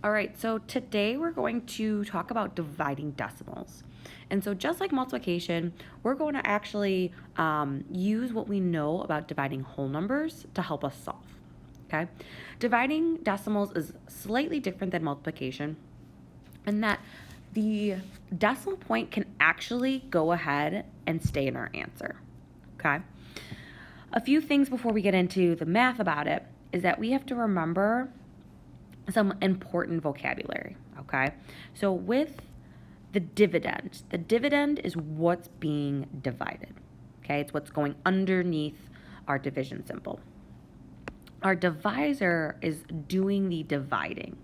All right, so today we're going to talk about dividing decimals. And so just like multiplication, we're going to actually use what we know about dividing whole numbers to help us solve, okay? Dividing decimals is slightly different than multiplication in that the decimal point can actually go ahead and stay in our answer, okay? A few things before we get into the math about it is that we have to remember some important vocabulary, okay? So with the dividend is what's being divided, okay? It's what's going underneath our division symbol. Our divisor is doing the dividing,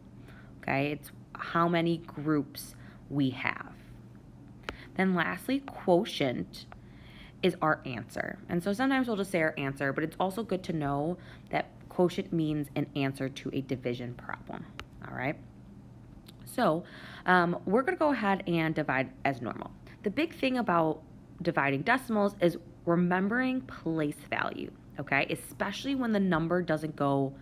okay? It's how many groups we have. Then lastly, quotient is our answer. And so sometimes we'll just say our answer, but it's also good to know that quotient means an answer to a division problem, all right? So we're gonna go ahead and divide as normal. The big thing about dividing decimals is remembering place value, okay? Especially when the number doesn't go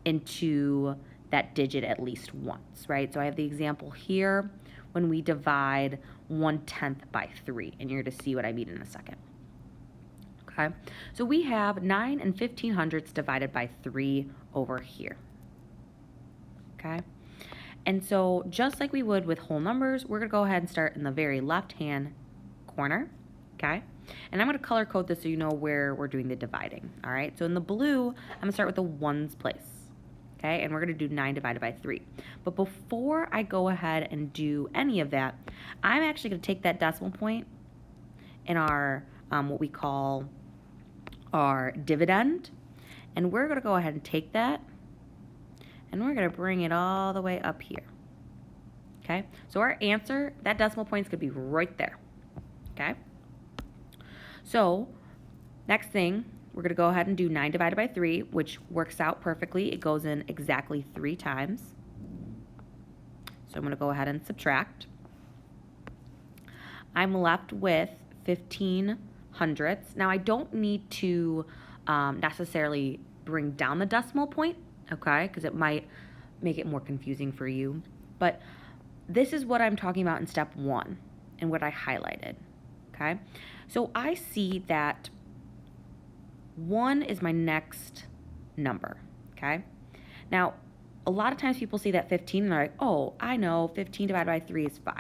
into that digit at least once, right? So I have the example here when we divide 1/10 by 3, and you're going to see what I mean in a second. Okay, so we have 9 and 1500ths divided by 3 over here. Okay, and so just like we would with whole numbers, we're going to go ahead and start in the very left-hand corner. Okay, and I'm going to color code this so you know where we're doing the dividing. All right, so in the blue, I'm going to start with the ones place. Okay, and we're going to do 9 divided by 3. But before I go ahead and do any of that, I'm actually going to take that decimal point in our, what we call our dividend, and we're going to go ahead and take that, and we're going to bring it all the way up here. Okay, so our answer, that decimal point is going to be right there. Okay, so next thing, we're going to go ahead and do 9 divided by 3, which works out perfectly. It goes in exactly 3 times. So I'm going to go ahead and subtract. I'm left with 1500ths. Now I don't need to necessarily bring down the decimal point, okay, because it might make it more confusing for you. But this is what I'm talking about in step 1 and what I highlighted, okay? So I see that 1 is my next number, okay? Now, a lot of times people see that 15 and they're like, oh, I know 15 divided by 3 is 5.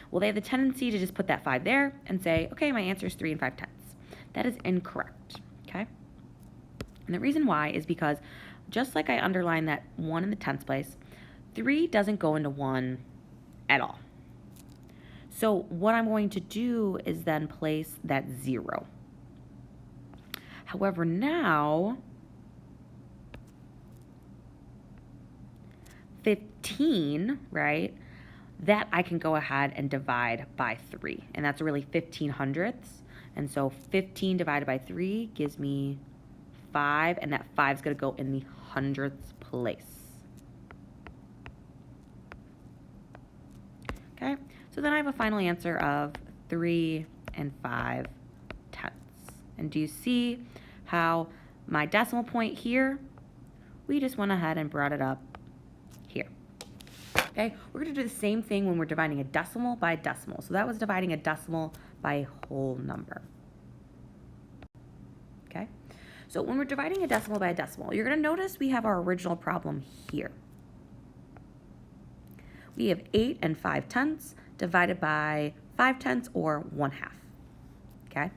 Well, they have the tendency to just put that 5 there and say, okay, my answer is 3 5/10. That is incorrect, okay? And the reason why is because just like I underlined that 1 in the tenths place, 3 doesn't go into 1 at all. So what I'm going to do is then place that 0. However, now 15, right, that I can go ahead and divide by 3, and that's really 1500ths. And so 15 divided by 3 gives me 5, and that 5 is going to go in the hundredths place. Okay, so then I have a final answer of 3 5/10. And do you see how my decimal point here, we just went ahead and brought it up here. Okay, we're going to do the same thing when we're dividing a decimal by a decimal. So that was dividing a decimal by a whole number. Okay, so when we're dividing a decimal by a decimal, you're going to notice we have our original problem here. We have 8 5/10 divided by 5/10 or 1/2. Okay,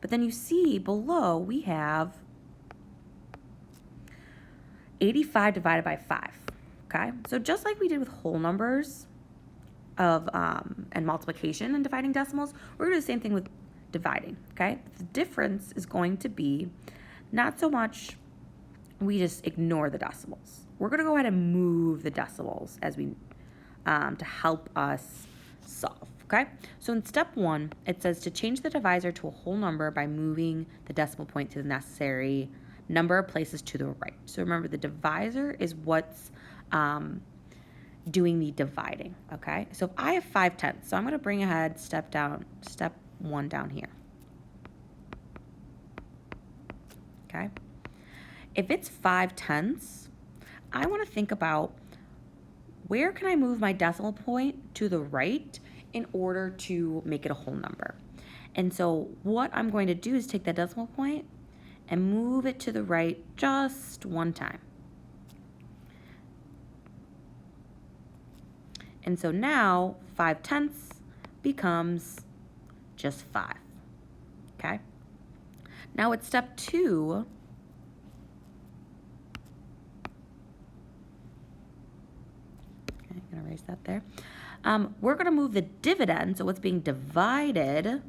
but then you see below we have 85 divided by 5. Okay, so just like we did with whole numbers and multiplication and dividing decimals, we're going to do the same thing with dividing. Okay, the difference is going to be not so much we just ignore the decimals. We're going to go ahead and move the decimals as we to help us solve. Okay, so in step 1, it says to change the divisor to a whole number by moving the decimal point to the necessary number of places to the right. So remember, the divisor is what's doing the dividing, okay? So if I have 5/10, so I'm going to bring ahead step 1 down here, okay? If it's 5/10, I want to think about where can I move my decimal point to the right in order to make it a whole number? And so what I'm going to do is take that decimal point and move it to the right just one time. And so now 5/10 becomes just 5, okay? Now at step 2, okay, I'm gonna erase that there. We're gonna move the dividend, so what's being divided,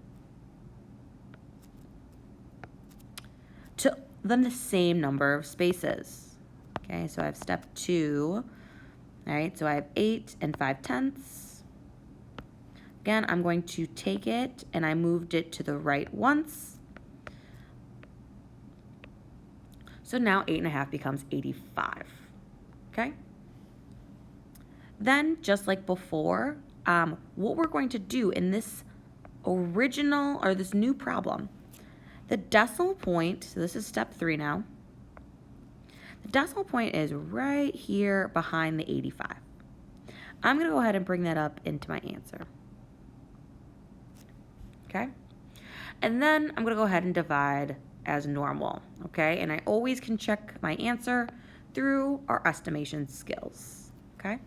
to then the same number of spaces. Okay, so I have step 2, all right, so I have 8 and 5/10. Again, I'm going to take it and I moved it to the right once. So now 8.5 becomes 85, okay? Then, just like before, what we're going to do in this original, or this new problem, the decimal point, so this is step 3 now, the decimal point is right here behind the 85. I'm gonna go ahead and bring that up into my answer, okay? And then I'm gonna go ahead and divide as normal, okay? And I always can check my answer through our estimation skills, okay?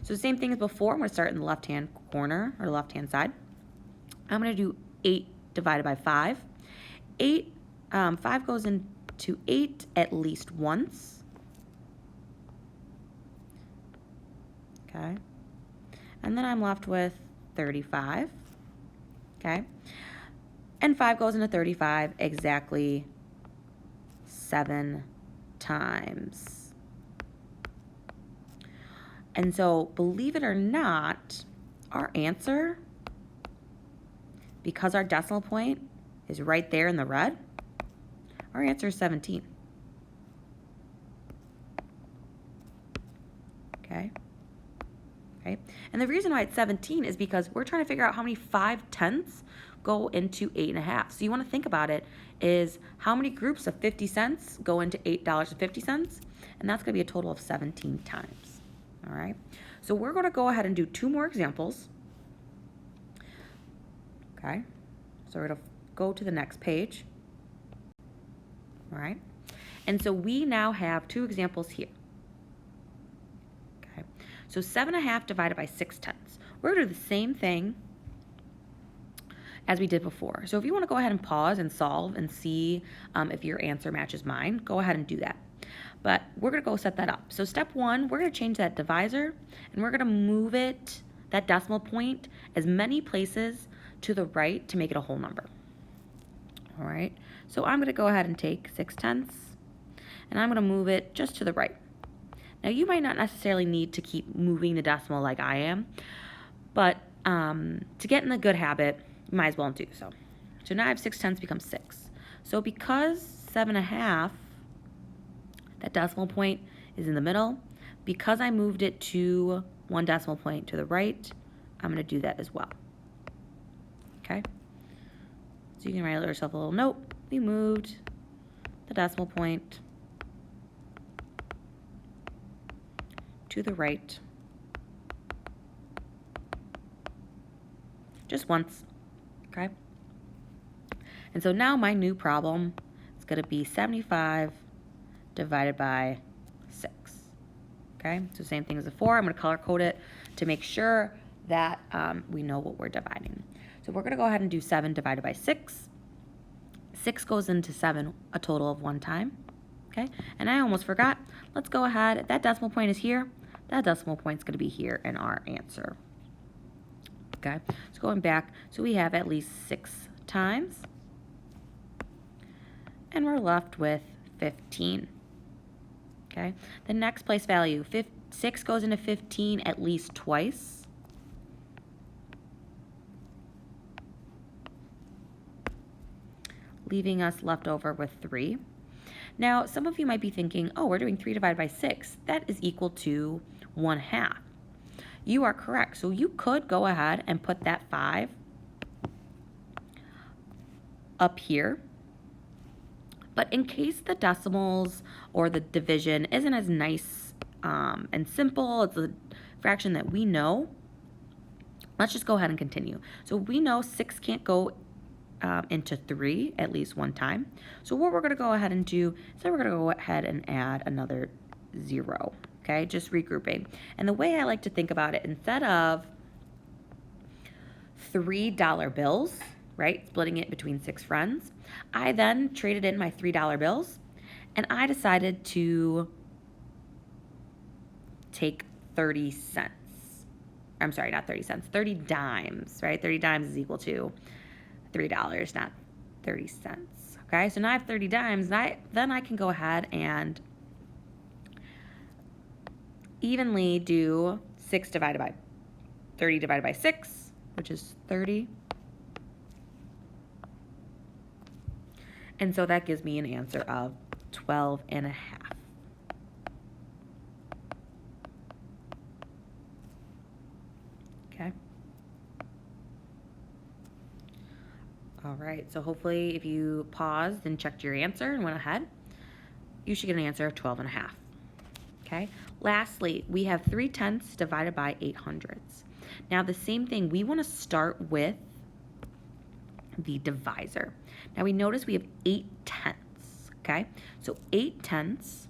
So same thing as before, I'm gonna start in the left-hand corner, or left-hand side. I'm gonna do 8 divided by 5. 5 goes into 8 at least once, okay? And then I'm left with 35, okay? And 5 goes into 35 exactly 7 times. And so, believe it or not, our answer, because our decimal point is right there in the red, our answer is 17. Okay? Okay? And the reason why it's 17 is because we're trying to figure out how many 5/10 go into 8.5. So you want to think about it is how many groups of 50 cents go into $8.50, and that's going to be a total of 17 times. All right. So we're going to go ahead and do 2 more examples. Okay. So we're going to go to the next page. All right. And so we now have 2 examples here. Okay. So 7.5 divided by 6/10. We're going to do the same thing as we did before. So if you want to go ahead and pause and solve and see if your answer matches mine, go ahead and do that. But we're going to go set that up. So step 1, we're going to change that divisor, and we're going to move it, that decimal point, as many places to the right to make it a whole number. All right. So I'm going to go ahead and take 6/10, and I'm going to move it just to the right. Now you might not necessarily need to keep moving the decimal like I am, but to get in the good habit, you might as well do so. So now I have 6/10 becomes 6. So because 7.5, that decimal point is in the middle, because I moved it to 1 decimal point to the right, I'm going to do that as well. Okay? So you can write yourself a little note. We moved the decimal point to the right just once. Okay? And so now my new problem is going to be 75 divided by 6. Okay? So same thing as before. I'm going to color code it to make sure that we know what we're dividing. So we're going to go ahead and do 7 divided by 6. 6 goes into 7 a total of 1 time. Okay? And I almost forgot. Let's go ahead. That decimal point is here. That decimal point is going to be here in our answer. Okay? So going back, so we have at least 6 times. And we're left with 15. Okay? The next place value, 6 goes into 15 at least twice. Leaving us left over with 3. Now, some of you might be thinking, oh, we're doing 3 divided by 6. That is equal to 1/2. You are correct. So you could go ahead and put that 5 up here. But in case the decimals or the division isn't as nice and simple. It's a fraction that we know. Let's just go ahead and continue. So we know 6 can't go into 3 at least one time. So what we're going to go ahead and do is we're going to go ahead and add another 0. Okay, just regrouping. And the way I like to think about it, instead of $3 bills, right, splitting it between 6 friends, I then traded in my $3 bills, and I decided to take 30 cents. I'm sorry, not 30 cents, 30 dimes, right? 30 dimes is equal to $3, not 30 cents. Okay, so now I have 30 dimes, and then I can go ahead and evenly do 6 divided by 30 divided by 6, which is 30. And so that gives me an answer of 12 and a half. Okay. All right, so hopefully if you paused and checked your answer and went ahead, you should get an answer of 12 and a half. Okay. Lastly, we have 3/10 divided by 8/100. Now the same thing, we want to start with the divisor. Now we notice we have 8/10. Okay, so 8/10,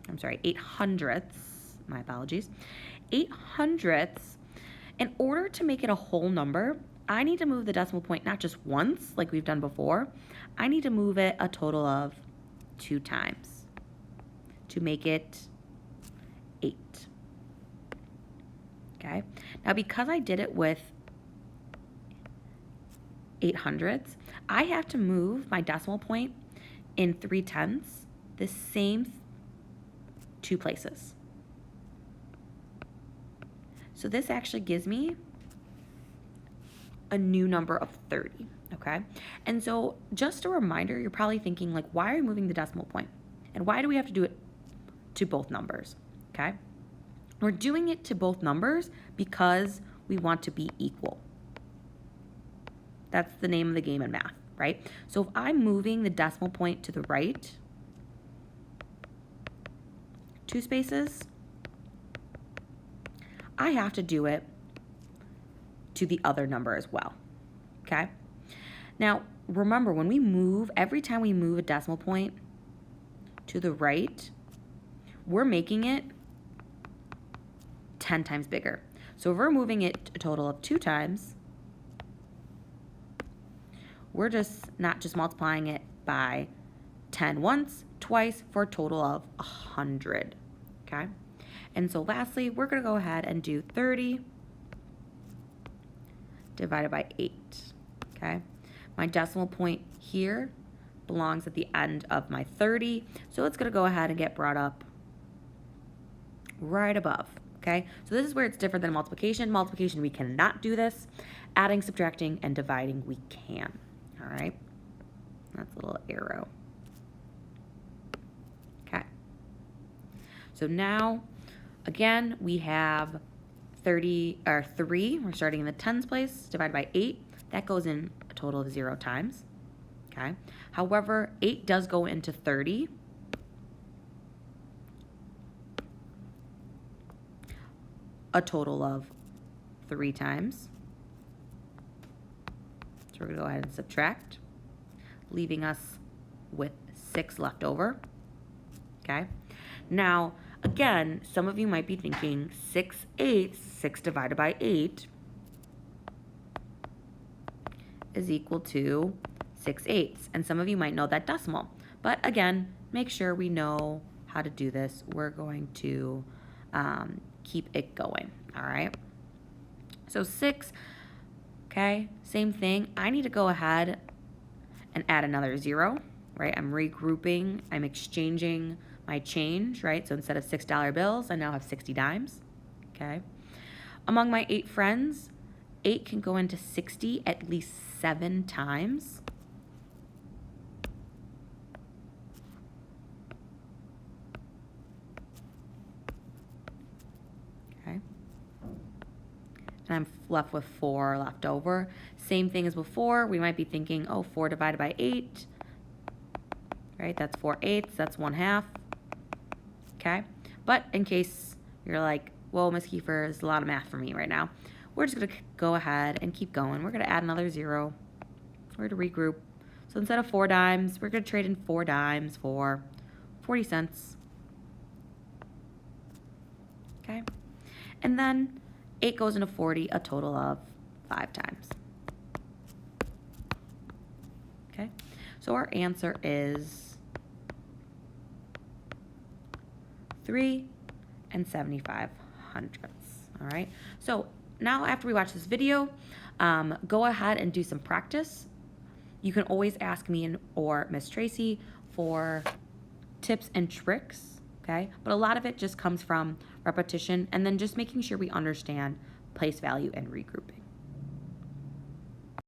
I'm sorry, 8/100, my apologies, 8/100. In order to make it a whole number, I need to move the decimal point not just once like we've done before, I need to move it a total of 2 times to make it 8. Okay, now because I did it with 8/100, I have to move my decimal point in 3/10 the same 2 places. So this actually gives me a new number of 30, okay? And so just a reminder, you're probably thinking like, why are we moving the decimal point? And why do we have to do it to both numbers, okay? We're doing it to both numbers because we want to be equal. That's the name of the game in math, right? So if I'm moving the decimal point to the right 2 spaces, I have to do it to the other number as well, okay? Now, remember, when we move, every time we move a decimal point to the right, we're making it 10 times bigger. So if we're moving it a total of 2 times, we're not just multiplying it by 10 once, twice, for a total of 100, okay? And so lastly, we're going to go ahead and do 30 divided by 8, okay? My decimal point here belongs at the end of my 30, so it's going to go ahead and get brought up right above, okay? So this is where it's different than multiplication. Multiplication, we cannot do this. Adding, subtracting, and dividing, we can, all right? That's a little arrow. Okay. So now, again, we have 3, we're starting in the tens place, divided by 8. That goes in a total of 0 times, okay? However, 8 does go into 30. A total of 3 times. So we're going to go ahead and subtract, leaving us with 6 left over, okay? Now, again, some of you might be thinking 6/8, 6 divided by 8 is equal to 6/8. And some of you might know that decimal. But again, make sure we know how to do this. We're going to keep it going, all right? So 6, okay, same thing. I need to go ahead and add another 0, right? I'm regrouping, I'm exchanging my change, right? So instead of $6 bills, I now have 60 dimes, okay? Among my 8 friends, 8 can go into 60 at least 7 times. Okay. And I'm left with 4 left over. Same thing as before. We might be thinking, oh, 4 divided by 8, right? That's 4/8, that's 1/2. okay? But in case you're like, whoa, Miss Kiefer, is a lot of math for me right now, we're just going to go ahead and keep going. We're going to add another 0. We're going to regroup. So instead of 4 dimes, we're going to trade in 4 dimes for 40 cents. Okay? And then 8 goes into 40 a total of 5 times. Okay? So our answer is 3 75 hundredths. All right? So now after we watch this video, go ahead and do some practice. You can always ask me or Miss Tracy for tips and tricks, okay? But a lot of it just comes from repetition and then just making sure we understand place value and regrouping.